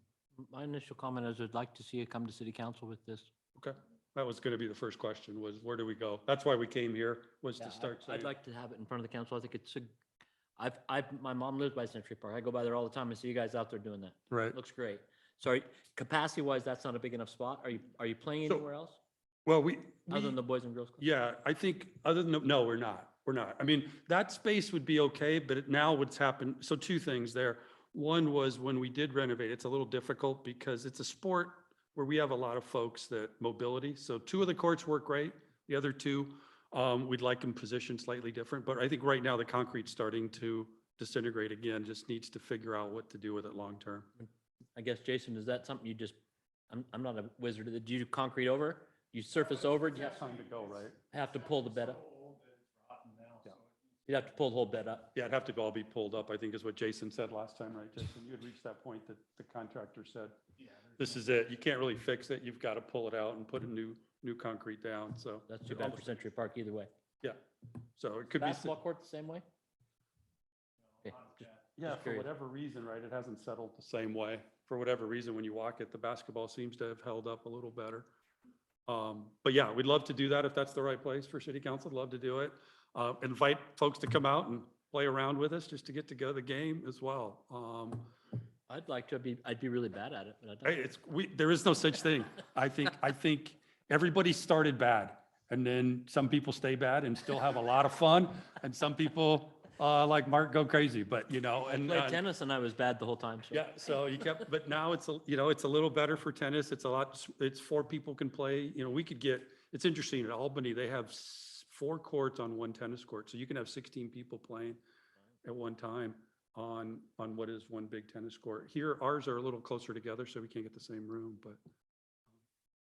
My initial comment is I'd like to see it come to city council with this. Okay, that was going to be the first question, was where do we go? That's why we came here, was Yeah, to start I'd saying. like to have it in front of the council. I think it's my mom lives by Century Park. I go by there all the time. I see you guys out there doing that. Right. Looks great. Sorry, capacity wise, that's not a big enough spot. Are you playing So, anywhere else Well, we, other than the Boys and Girls Club? yeah, I think other than, no, we're not. We're not. I mean, that space would be okay, but now what's happened, so two things there. One was when we did renovate, it's a little difficult because it's a sport where we have a lot of folks that mobility. So two of the courts work great. The other two, we'd like them positioned slightly different. But I think right now the concrete's starting to disintegrate again, just needs to figure out what to do with it long-term. I guess, Jason, is that something you just, I'm not a wizard. Do you concrete over? You surface over? Do you Time to go, right? have to pull the bed up? You'd have to pull the whole bed up. Yeah, it'd have to all be pulled up, I think is what Jason said last time, right, Jason? You had reached that point that the contractor said, this is it. You can't really fix it. You've got to pull it out and put a new concrete down, so. That's too bad for Century Park either way. Yeah, so it could be. Basketball court the same way? Okay, Yeah, for curious. whatever reason, right, it hasn't settled the same way. For whatever reason, when you walk it, the basketball seems to have held up a little better. But yeah, we'd love to do that if that's the right place for city council. Love to do it. Invite folks to come out and play around with us just to get to go the game as well. I'd like to be, I'd be really bad at it, but I Hey, don't. there is no such thing. I think everybody started bad, and then some people stay bad and still have a lot of fun, and some people, like Mark, go crazy, but you know, I and. played tennis and I was bad the whole time, so. Yeah, so you kept, but now it's, it's a little better for tennis. It's a lot, it's 4 people can play, we could get, it's interesting, at Albany, they have 4 courts on one tennis court. So you can have 16 people playing at one time on what is one big tennis court. Here, ours are a little closer together, so we can't get the same room, but.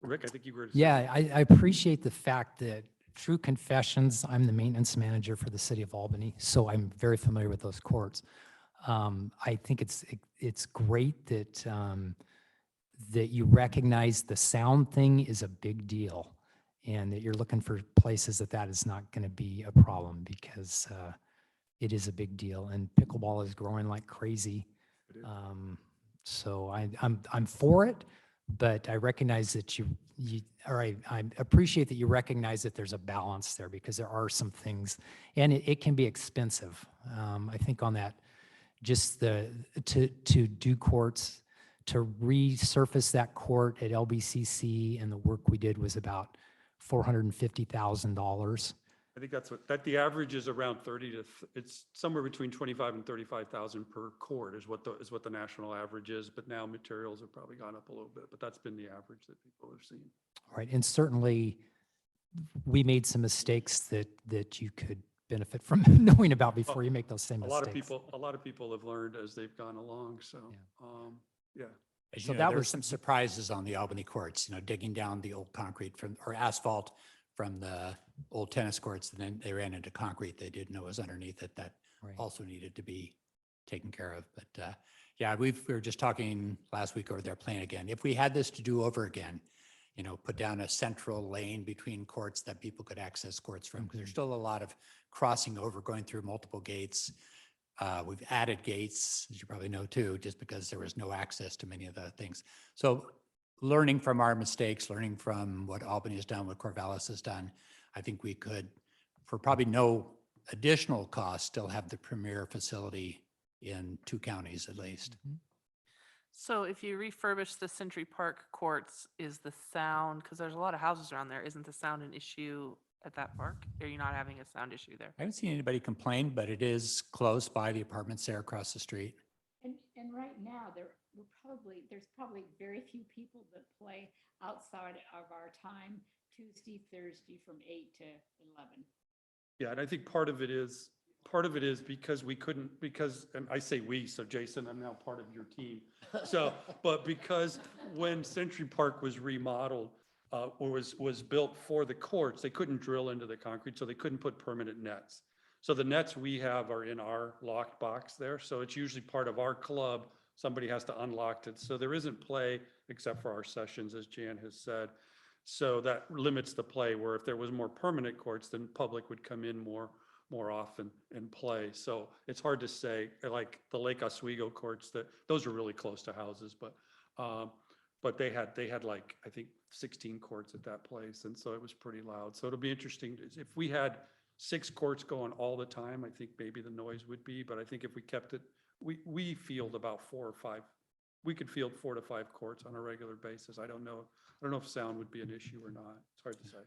Rick, I think you were. Yeah, I appreciate the fact that, true confessions, I'm the maintenance manager for the city of Albany, so I'm very familiar with those courts. I think it's great that that you recognize the sound thing is a big deal, and that you're looking for places that is not going to be a problem, because it is a big deal, and pickleball is growing like crazy. So I'm for it, but I recognize that I appreciate that you recognize that there's a balance there, because there are some things, and it can be expensive. I think on that, just to do courts, to resurface that court at LBCC, and the work we did was about $450,000. I think that's the average is around 30 to, it's somewhere between 25 and 35,000 per court is what the national average is. But now materials have probably gone up a little bit, but that's been the average that people have seen. All right, and certainly we made some mistakes that you could benefit from knowing about before you make those same A mistakes. lot of people have learned as they've gone along. So, yeah. As So you know, that there were was- some surprises on the Albany courts, digging down the old concrete or asphalt from the old tennis courts, and then they ran into concrete they didn't know was underneath it that Right. also needed to be taken care of. But yeah, we were just talking last week over there playing again. If we had this to do over again, put down a central lane between courts that people could access courts from, because there's still a lot of crossing over, going through multiple gates. We've added gates, as you probably know too, just because there was no access to many of the things. So learning from our mistakes, learning from what Albany has done, what Corvallis has done, I think we could, for probably no additional cost, still have the premier facility in 2 counties at least. So if you refurbish the Century Park courts, is the sound, because there's a lot of houses around there, isn't the sound an issue at that park? Are you not having a sound issue there? I haven't seen anybody complain, but it is close by the apartments there across the street. And right now, there's probably very few people that play outside of our time, Tuesday, Thursday from 8 to 11. Yeah, and I think part of it is because we couldn't, because, and I say we, so Jason, I'm now part of your team. So, but because when Century Park was remodeled, or was built for the courts, they couldn't drill into the concrete, so they couldn't put permanent nets. So the nets we have are in our locked box there, so it's usually part of our club. Somebody has to unlock it, so there isn't play except for our sessions, as Jan has said. So that limits the play, where if there was more permanent courts, then public would come in more often and play. So it's hard to say, like the Lake Oswego courts, those are really close to houses, but they had like, I think 16 courts at that place. And so it was pretty loud. So it'll be interesting. If we had 6 courts going all the time, I think maybe the noise would be, but I think if we kept it, we field about 4 or 5. We could field 4 to 5 courts on a regular basis. I don't know if sound would be an issue or not. It's hard to say.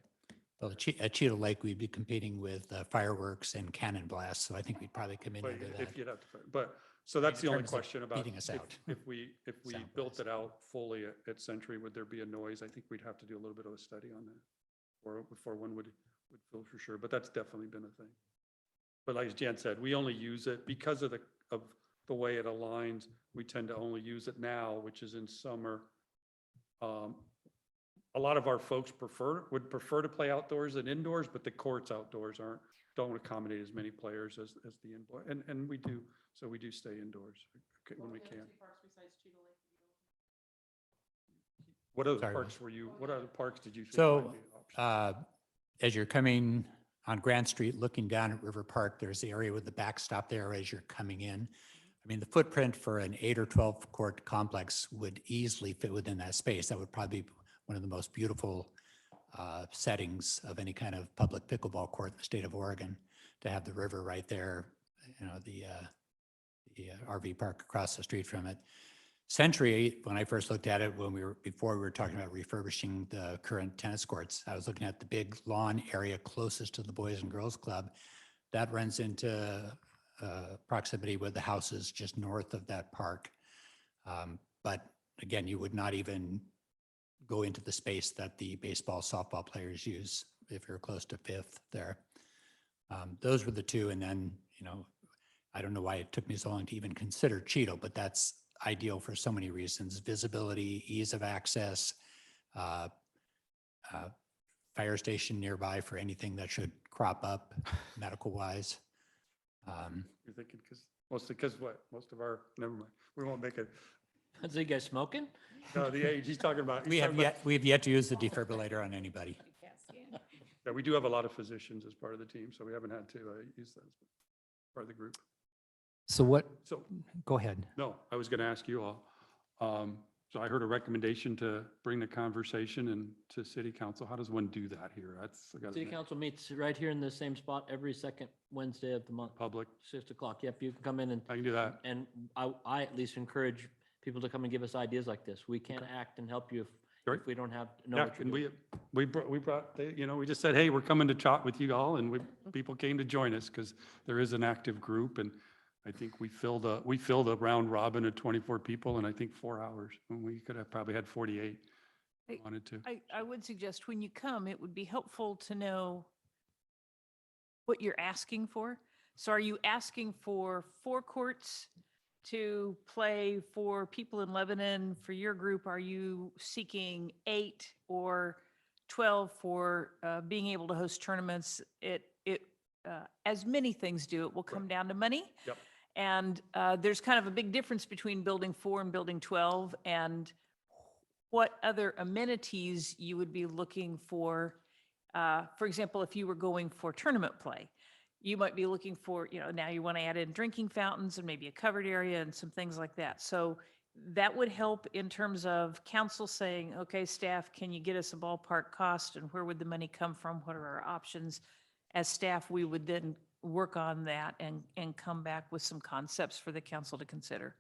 Well, at Cheetah Lake, we'd be competing with fireworks and cannon blasts, so I think we'd probably come in But under that. if you'd have to, but, so that's the only terms of question about beating us out. if we Sound built wise. it out fully at Century, would there be a noise? I think we'd have to do a little bit of a study on that, or before one would feel for sure, but that's definitely been a thing. But like Jan said, we only use it because of the way it aligns. We tend to only use it now, which is in summer. A lot of our folks would prefer to play outdoors than indoors, but the courts outdoors don't accommodate as many players as the indoor. And we do, so we do stay indoors when we can. What other Sorry, parks what other parks did you think? So, might be an option? as you're coming on Grant Street, looking down at River Park, there's the area with the backstop there as you're coming in. I mean, the footprint for an 8 or 12 court complex would easily fit within that space. That would probably be one of the most beautiful settings of any kind of public pickleball court in the state of Oregon, to have the river right there, you know, the RV park across the street from it. Century, when I first looked at it, before we were talking about refurbishing the current tennis courts, I was looking at the big lawn area closest to the Boys and Girls Club. That runs into proximity with the houses just north of that park. But again, you would not even go into the space that the baseball, softball players use if you're close to Fifth there. Those were the two. And then, you know, I don't know why it took me so long to even consider Cheeto, but that's ideal for so many reasons: visibility, ease of access, fire station nearby for anything that should crop up medical wise. You're thinking because most of our, never mind, we won't make it. Is you guys smoking? No, the age, he's talking about. We have yet to use the defibrillator on anybody. Yeah, we do have a lot of physicians as part of the team, so we haven't had to use those as part of the group. So So, go ahead. no, I was going to ask you all. So I heard a recommendation to bring the conversation to city council. How does one do that here? I gotta City admit, council meets right here in the same spot every second Wednesday of the month, public, 6 o'clock. Yep, you can come in I can do that. and I at least encourage people to come and give us ideas like this. We can't act and help you Great. if we don't know Yeah, what you're and doing. we brought, we just said, hey, we're coming to chat with you all, and people came to join us because there is an active group, and I think we filled a round robin of 24 people in I think 4 hours, when we could have probably had 48 if we wanted to. I would suggest when you come, it would be helpful to know what you're asking for. So are you asking for 4 courts to play for people in Lebanon for your group? Are you seeking 8 or 12 for being able to host tournaments? As many things do, it will come down to money. Yep. And there's kind of a big difference between building 4 and building 12, and what other amenities you would be looking for. For example, if you were going for tournament play, you might be looking for, now you want to add in drinking fountains and maybe a covered area and some things like that. So that would help in terms of council saying, okay, staff, can you get us a ballpark cost, and where would the money come from? What are our options? As staff, we would then work on that and come back with some concepts for the council to consider.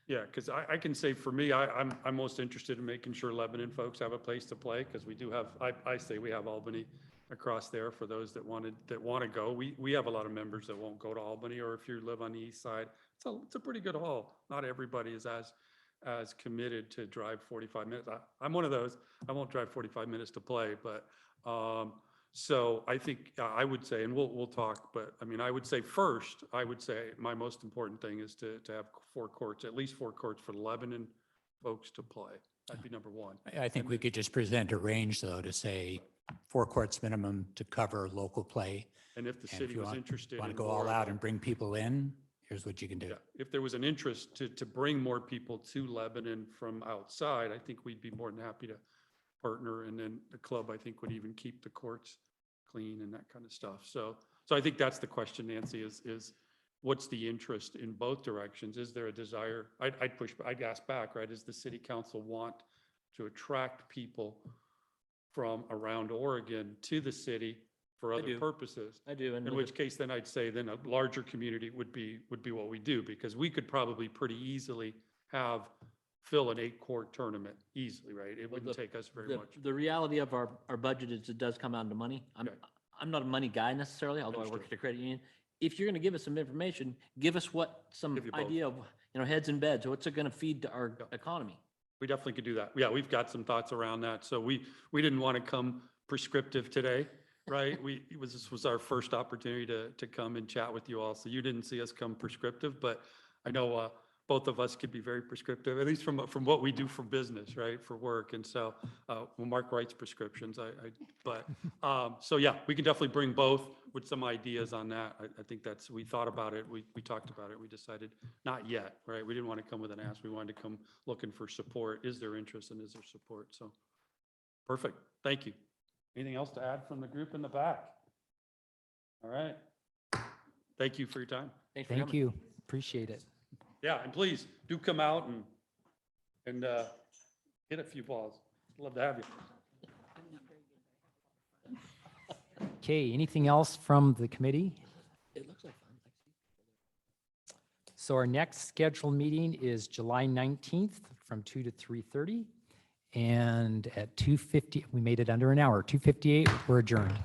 Yeah, because I can say for me, I'm most interested in making sure Lebanon folks have a place to play, because we do have, I say we have Albany across there for those that want to go. We have a lot of members that won't go to Albany, or if you live on the east side, it's a pretty good haul. Not everybody is as committed to drive 45 minutes. I'm one of those. I won't drive 45 minutes to play, but So I think, I would say, and we'll talk, but I mean, I would say first, I would say my most important thing is to have 4 courts, at least 4 courts for Lebanon folks to play. That'd be number one. I think we could just present a range though to say 4 courts minimum to cover local play. And if the And if city you was want interested to in go all more, out and bring people in, here's what you can do. yeah, if there was an interest to bring more people to Lebanon from outside, I think we'd be more than happy to partner. And then the club, I think, would even keep the courts clean and that kind of stuff. So I think that's the question, Nancy, is what's the interest in both directions? Is there a desire? I'd ask back, right? Does the city council want to attract people from around Oregon to the city for I other do. purposes? I do. And In with which it- case, then I'd say then a larger community would be what we do, because we could probably pretty easily fill an 8-court tournament easily, right? It Well, wouldn't take us very the, much. the reality of our budget is it does come down to money. Okay. I'm not a money guy necessarily, although I work Understood. at a credit union. If you're going to give us some information, give us some Give you both. idea of, heads and beds, what's it going to feed to our Yeah. economy? We definitely could do that. Yeah, we've got some thoughts around that. So we didn't want to come prescriptive today, right? This was our first opportunity to come and chat with you all. So you didn't see us come prescriptive, but I know both of us could be very prescriptive, at least from what we do for business, right? For work. And so, well, Mark writes prescriptions. So yeah, we can definitely bring both with some ideas on that. I think we thought about it. We talked about it. We decided not yet, right? We didn't want to come with an ask. We wanted to come looking for support. Is there interest and is there support? So perfect. Thank you. Anything else to add from the group in the back? All right. Thank you for your time. Thanks for Thank coming. you. Appreciate it. Yeah, and please do come out and hit a few balls. Love to have you. Okay, anything else from the committee? It looks like fun. So our next scheduled meeting is July 19th from 2 to 3:30. And at 2:50, we made it under an hour, 2:58, we're adjourned.